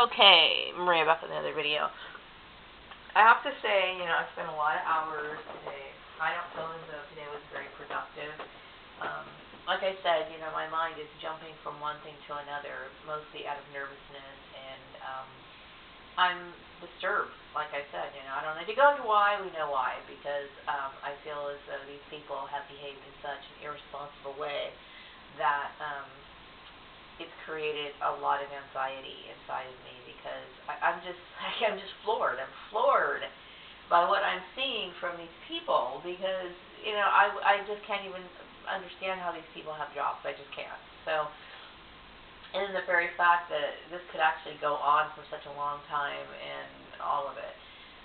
Okay, Maria, back with another video. I have to say, I spent a lot of hours today. I don't feel as though today was very productive. Like I said, my mind is jumping from one thing to another, mostly out of nervousness, and I'm disturbed. Like I said, I don't need to go into why. We know why, because I feel as though these people have behaved in such an irresponsible way that it's created a lot of anxiety inside of me, because I'm just floored. I'm floored by what I'm seeing from these people, because I just can't even understand how these people have jobs. I just can't. So, and the very fact that this could actually go on for such a long time and all of it.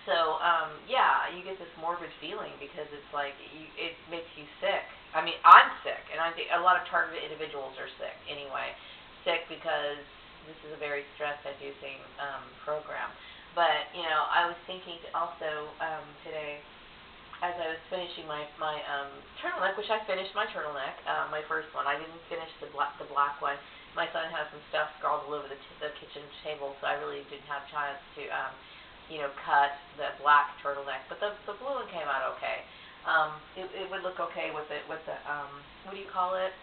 So, yeah, you get this morbid feeling, because it's like it makes you sick. I mean, I'm sick, and I think a lot of targeted individuals are sick anyway. Sick because this is a very stress-inducing program. But, I was thinking also today, as I was finishing my turtleneck, which I finished my turtleneck, my first one. I didn't finish the black one. My son has some stuff scrawled all over the kitchen table, so I really didn't have a chance to, cut the black turtleneck. But the blue one came out okay. It would look okay with the what do you call it?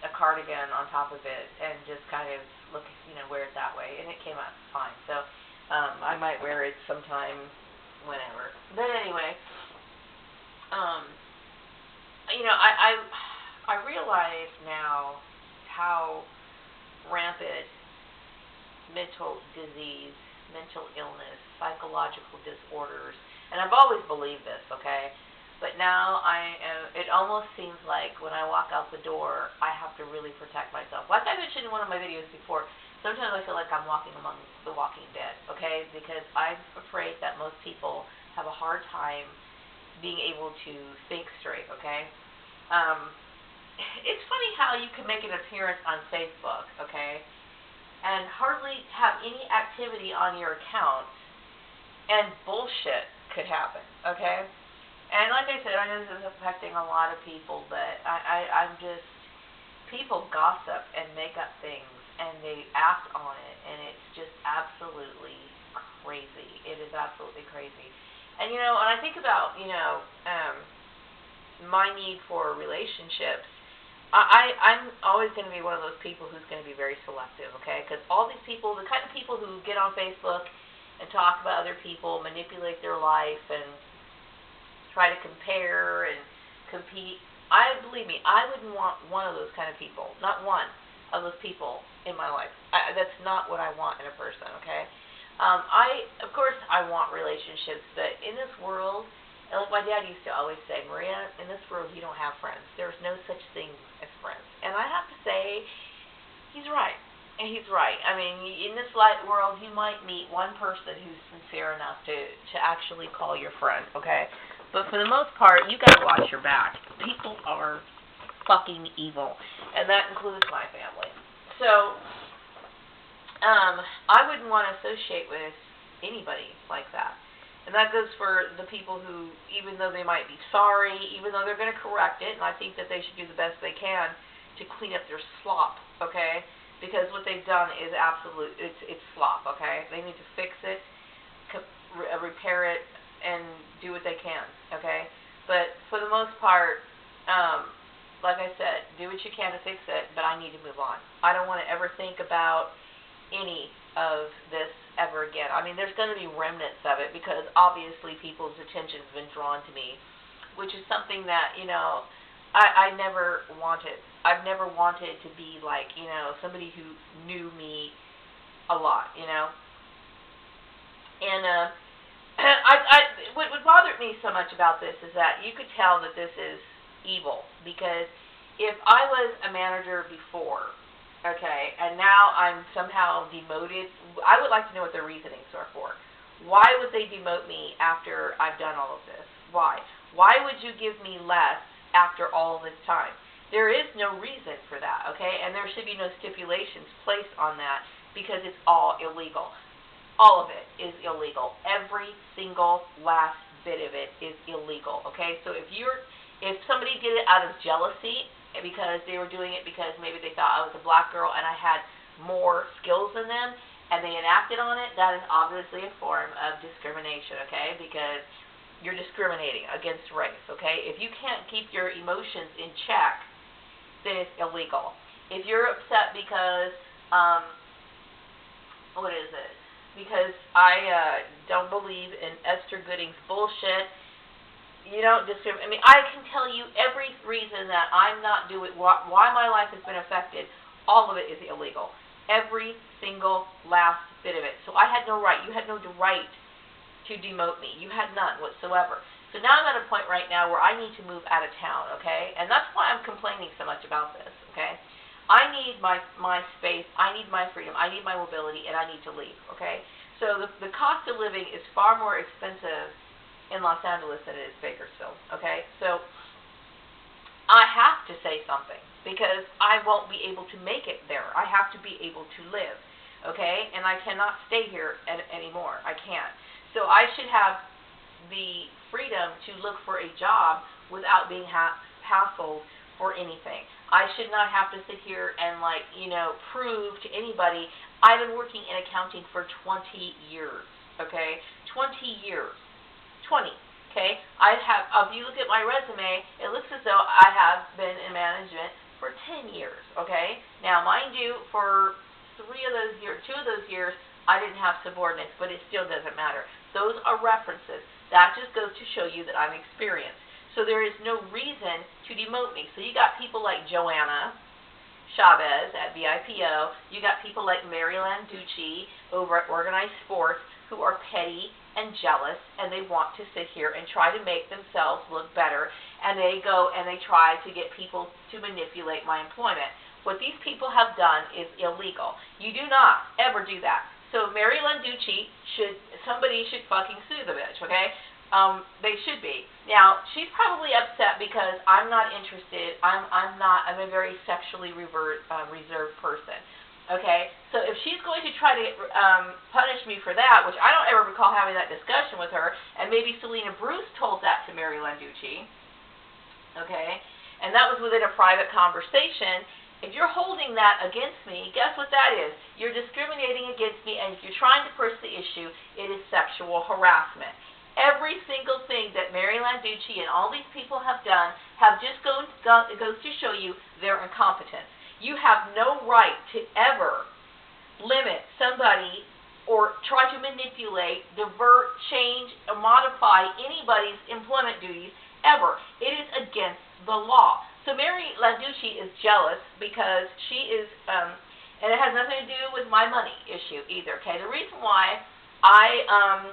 A cardigan on top of it, and just kind of look, wear it that way, and it came out fine. So I might wear it sometime, whenever. But anyway, I realize now how rampant mental disease, mental illness, psychological disorders, and I've always believed this, okay? But now it almost seems like when I walk out the door, I have to really protect myself. Like I mentioned in one of my videos before, sometimes I feel like I'm walking among the walking dead, okay? Because I'm afraid that most people have a hard time being able to think straight, okay? It's funny how you can make an appearance on Facebook, okay, and hardly have any activity on your account, and bullshit could happen, okay? And like I said, I know this is affecting a lot of people, but I'm just, people gossip and make up things, and they act on it, and it's just absolutely crazy. It is absolutely crazy. And, when I think about, my need for relationships, I'm always going to be one of those people who's going to be very selective, okay? Because all these people, the kind of people who get on Facebook and talk about other people, manipulate their life, and try to compare and compete. Believe me, I wouldn't want one of those kind of people. Not one of those people in my life. That's not what I want in a person, okay? Of course, I want relationships, but in this world, and like my dad used to always say, Maria, in this world you don't have friends. There's no such thing as friends. And I have to say, he's right. And he's right. I mean, in this world, you might meet one person who's sincere enough to actually call your friend, okay? But for the most part, you got to watch your back. People are fucking evil, and that includes my family. So, I wouldn't want to associate with anybody like that. And that goes for the people who, even though they might be sorry, even though they're going to correct it, and I think that they should do the best they can to clean up their slop, okay? Because what they've done is it's slop, okay? They need to fix it, repair it, and do what they can, okay? But for the most part, like I said, do what you can to fix it, but I need to move on. I don't want to ever think about any of this ever again. I mean, there's going to be remnants of it, because obviously people's attention has been drawn to me, which is something that, I never wanted. I've never wanted to be like, somebody who knew me a lot, And what bothered me so much about this is that you could tell that this is evil, because if I was a manager before, okay, and now I'm somehow demoted, I would like to know what their reasonings are for. Why would they demote me after I've done all of this? Why? Why would you give me less after all this time? There is no reason for that, okay? And there should be no stipulations placed on that, because it's all illegal. All of it is illegal. Every single last bit of it is illegal, okay? So if somebody did it out of jealousy, because they were doing it because maybe they thought I was a black girl and I had more skills than them, and they enacted on it, that is obviously a form of discrimination, okay? Because you're discriminating against race, okay? If you can't keep your emotions in check, then it's illegal. If you're upset because, what is it? Because I don't believe in Esther Gooding's bullshit, you don't discriminate. I mean, I can tell you every reason that I'm not doing, why my life has been affected. All of it is illegal. Every single last bit of it. So I had no right. You had no right to demote me. You had none whatsoever. So now I'm at a point right now where I need to move out of town, okay? And that's why I'm complaining so much about this, okay? I need my space. I need my freedom. I need my mobility, and I need to leave, okay? So the cost of living is far more expensive in Los Angeles than it is Bakersfield, okay? So I have to say something because I won't be able to make it there. I have to be able to live, okay? And I cannot stay here anymore. I can't. So I should have the freedom to look for a job without being hassled for anything. I should not have to sit here and, like, you know, prove to anybody. I've been working in accounting for 20 years, okay? 20 years. 20, okay? If you look at my resume, it looks as though I have been in management for 10 years, okay? Now, mind you, for 2 of those years, I didn't have subordinates, but it still doesn't matter. Those are references. That just goes to show you that I'm experienced. So there is no reason to demote me. So you got people like Joanna Chavez at VIPO. You got people like Mary Landucci over at Organized Sports who are petty and jealous, and they want to sit here and try to make themselves look better, and they go and they try to get people to manipulate my employment. What these people have done is illegal. You do not ever do that. So Mary Landucci somebody should fucking sue the bitch, okay? They should be. Now, she's probably upset because I'm not interested. I'm a very sexually reserved person. Okay, so if she's going to try to punish me for that, which I don't ever recall having that discussion with her, and maybe Selena Bruce told that to Mary Landucci, okay, and that was within a private conversation. If you're holding that against me, guess what that is? You're discriminating against me, and if you're trying to push the issue, it is sexual harassment. Every single thing that Mary Landucci and all these people have done it goes to show you they're incompetent. You have no right to ever limit somebody or try to manipulate, divert, change, or modify anybody's employment duties ever. It is against the law. So Mary Landucci is jealous because she is, and it has nothing to do with my money issue either, okay? The reason why I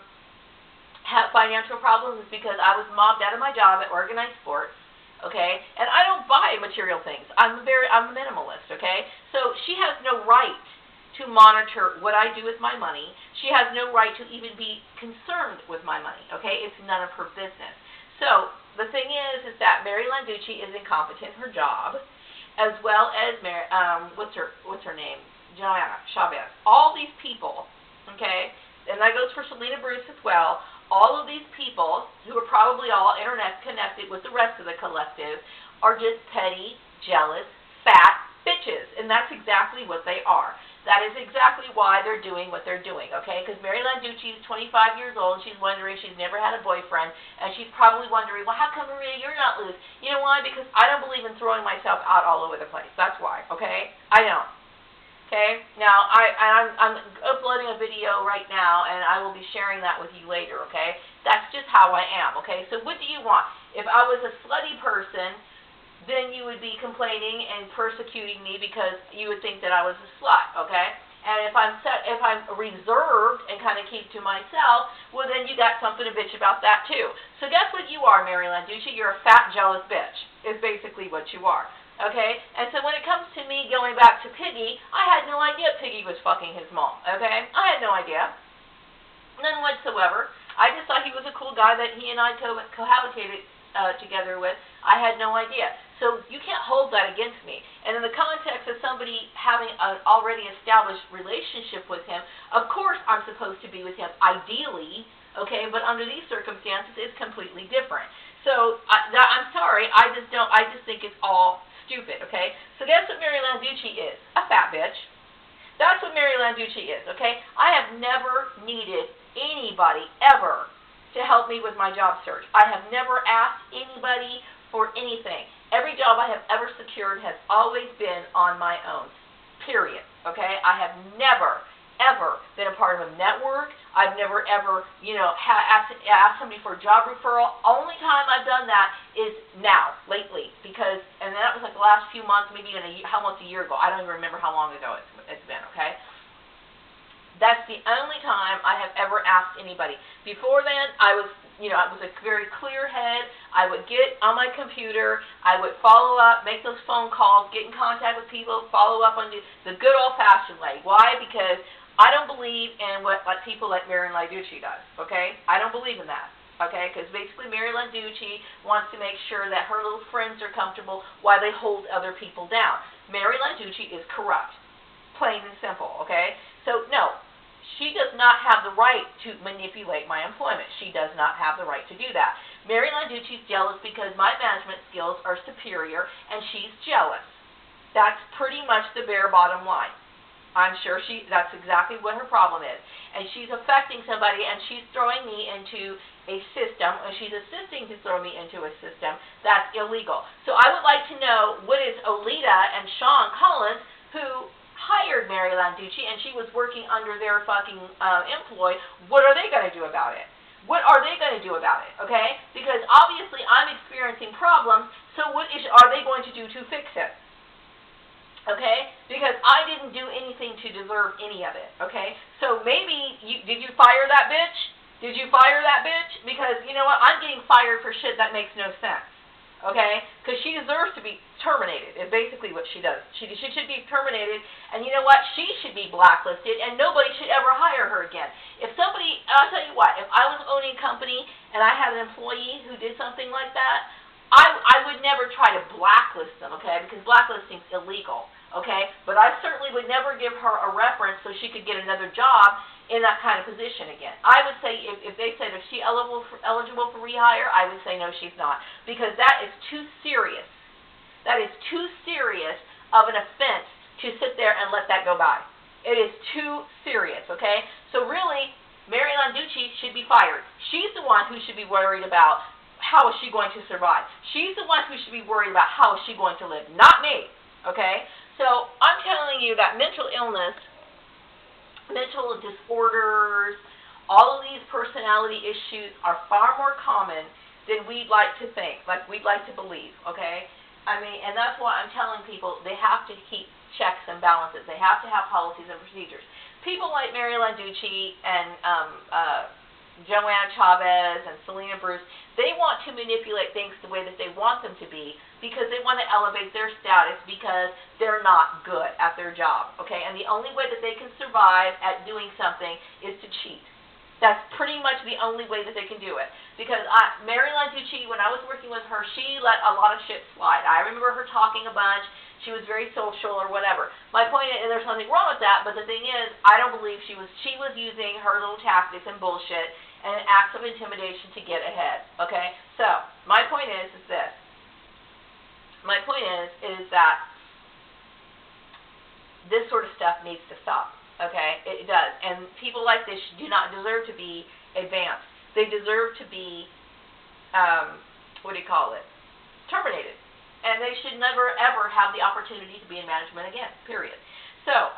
have financial problems is because I was mobbed out of my job at Organized Sports. Okay, and I don't buy material things. I'm a minimalist, okay? So she has no right to monitor what I do with my money. She has no right to even be concerned with my money, okay? It's none of her business. So the thing is that Mary Landucci is incompetent in her job, as well as what's her name? Joanna Chavez. All these people, okay, and that goes for Selena Bruce as well. All of these people, who are probably all internet connected with the rest of the collective, are just petty, jealous, fat bitches. And that's exactly what they are. That is exactly why they're doing what they're doing, okay? Because Mary Landucci is 25 years old, and she's wondering, she's never had a boyfriend, and she's probably wondering, well, how come, Maria, you're not loose? You know why? Because I don't believe in throwing myself out all over the place. That's why, okay? I don't. Okay, now I'm uploading a video right now, and I will be sharing that with you later, okay? That's just how I am, okay? So what do you want? If I was a slutty person, then you would be complaining and persecuting me because you would think that I was a slut, okay? And if I'm reserved and kind of keep to myself, well, then you got something to bitch about that too. So guess what you are, Mary Landucci? You're a fat, jealous bitch, is basically what you are. Okay, and so when it comes to me going back to Piggy, I had no idea Piggy was fucking his mom, okay? I had no idea. None whatsoever. I just thought he was a cool guy that he and I cohabitated together with. I had no idea. So you can't hold that against me. And in the context of somebody having an already established relationship with him, of course I'm supposed to be with him, ideally, okay? But under these circumstances, it's completely different. So I'm sorry, I just think it's all stupid, okay? So guess what Mary Landucci is? A fat bitch. That's what Mary Landucci is, okay? I have never needed anybody ever to help me with my job search. I have never asked anybody for anything. Every job I have ever secured has always been on my own, period, okay? I have never, ever been a part of a network. I've never, ever, asked somebody for a job referral. Only time I've done that is now, lately, because, and that was like the last few months, maybe even almost a year ago. I don't even remember how long ago it's been, okay? That's the only time I have ever asked anybody. Before then, I was a very clear head. I would get on my computer. I would follow up, make those phone calls, get in contact with people, follow up on the good old-fashioned way. Why? Because I don't believe in what people like Mary Landucci does, okay? I don't believe in that, okay? Because basically Mary Landucci wants to make sure that her little friends are comfortable while they hold other people down. Mary Landucci is corrupt, plain and simple, okay? So, no, she does not have the right to manipulate my employment. She does not have the right to do that. Mary Landucci is jealous because my management skills are superior, and she's jealous. That's pretty much the bare bottom line. I'm sure that's exactly what her problem is. And she's affecting somebody, and she's throwing me into a system, and she's assisting to throw me into a system that's illegal. So I would like to know, what is Olita and Sean Collins, who hired Mary Landucci, and she was working under their fucking employ, what are they going to do about it? What are they going to do about it, okay? Because obviously I'm experiencing problems, so what are they going to do to fix it? Okay? Because I didn't do anything to deserve any of it, okay? So maybe, did you fire that bitch? Did you fire that bitch? Because, you know what, I'm getting fired for shit that makes no sense, okay? Because she deserves to be terminated, is basically what she does. She should be terminated, and you know what, she should be blacklisted, and nobody should ever hire her again. If somebody, I'll tell you what, if I was owning a company, and I had an employee who did something like that, I would never try to blacklist them, okay, because blacklisting is illegal, okay, but I certainly would never give her a reference so she could get another job in that kind of position again. I would say, if they said, is she eligible for rehire, I would say no, she's not, because that is too serious. That is too serious of an offense to sit there and let that go by. It is too serious, okay, so really, Mary Landucci should be fired. She's the one who should be worried about how is she going to survive. She's the one who should be worried about how is she going to live, not me, okay? So I'm telling you that mental illness, mental disorders, all of these personality issues are far more common than we'd like to think, like we'd like to believe, okay? I mean, and that's why I'm telling people they have to keep checks and balances. They have to have policies and procedures. People like Mary Landucci and Joanne Chavez and Selena Bruce, they want to manipulate things the way that they want them to be because they want to elevate their status because they're not good at their job, okay? And the only way that they can survive at doing something is to cheat. That's pretty much the only way that they can do it. Because Mary Landucci, when I was working with her, she let a lot of shit slide. I remember her talking a bunch. She was very social or whatever. My point is, there's nothing wrong with that, but the thing is, I don't believe she was using her little tactics and bullshit and acts of intimidation to get ahead, okay? So, my point is this. My point is that this sort of stuff needs to stop, okay? It does. And people like this do not deserve to be advanced. They deserve to be, terminated. And they should never, ever have the opportunity to be in management again, period. So,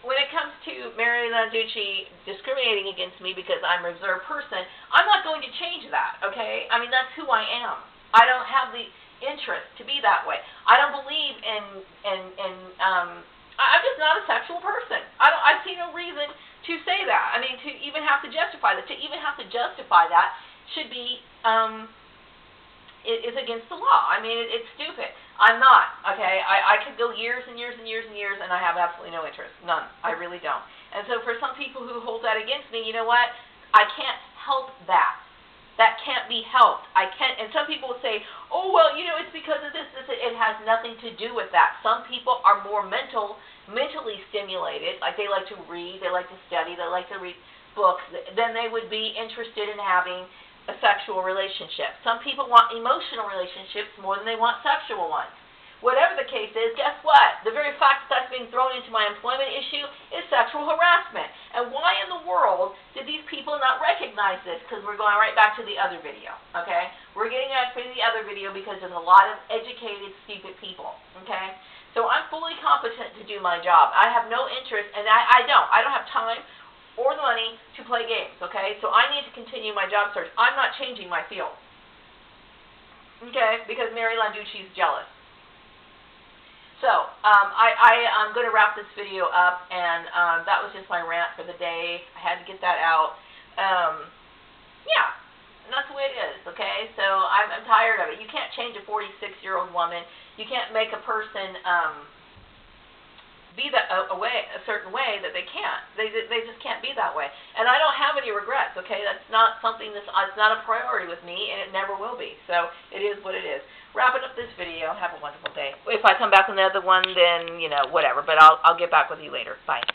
when it comes to Mary Landucci discriminating against me because I'm a reserved person, I'm not going to change that, okay? I mean, that's who I am. I don't have the interest to be that way. I don't believe I'm just not a sexual person. I see no reason to say that. I mean, to even have to justify that. To even have to justify that should be, it is against the law. I mean, it's stupid. I'm not, okay? I could go years and years and years and years, and I have absolutely no interest. None. I really don't. And so for some people who hold that against me, you know what? I can't help that. That can't be helped. I can't, and some people will say, oh, well, you know, it's because of this. It has nothing to do with that. Some people are more mentally stimulated, like they like to read, they like to study, they like to read books, then they would be interested in having a sexual relationship. Some people want emotional relationships more than they want sexual ones. Whatever the case is, guess what? The very fact that that's being thrown into my employment issue is sexual harassment. And why in the world did these people not recognize this? Because we're going right back to the other video, okay? We're getting back to the other video because there's a lot of educated, stupid people, okay? So I'm fully competent to do my job. I have no interest, and I don't have time or the money to play games, okay? So I need to continue my job search. I'm not changing my field, okay? Because Mary Landucci is jealous. So, I'm going to wrap this video up, and that was just my rant for the day. I had to get that out. Yeah, and that's the way it is, okay? So, I'm tired of it. You can't change a 46-year-old woman. You can't make a person be a certain way that they can't. They just can't be that way. And I don't have any regrets, okay? That's not something it's not a priority with me, and it never will be. So, it is what it is. Wrapping up this video. Have a wonderful day. If I come back on the other one, then, whatever. But I'll get back with you later. Bye.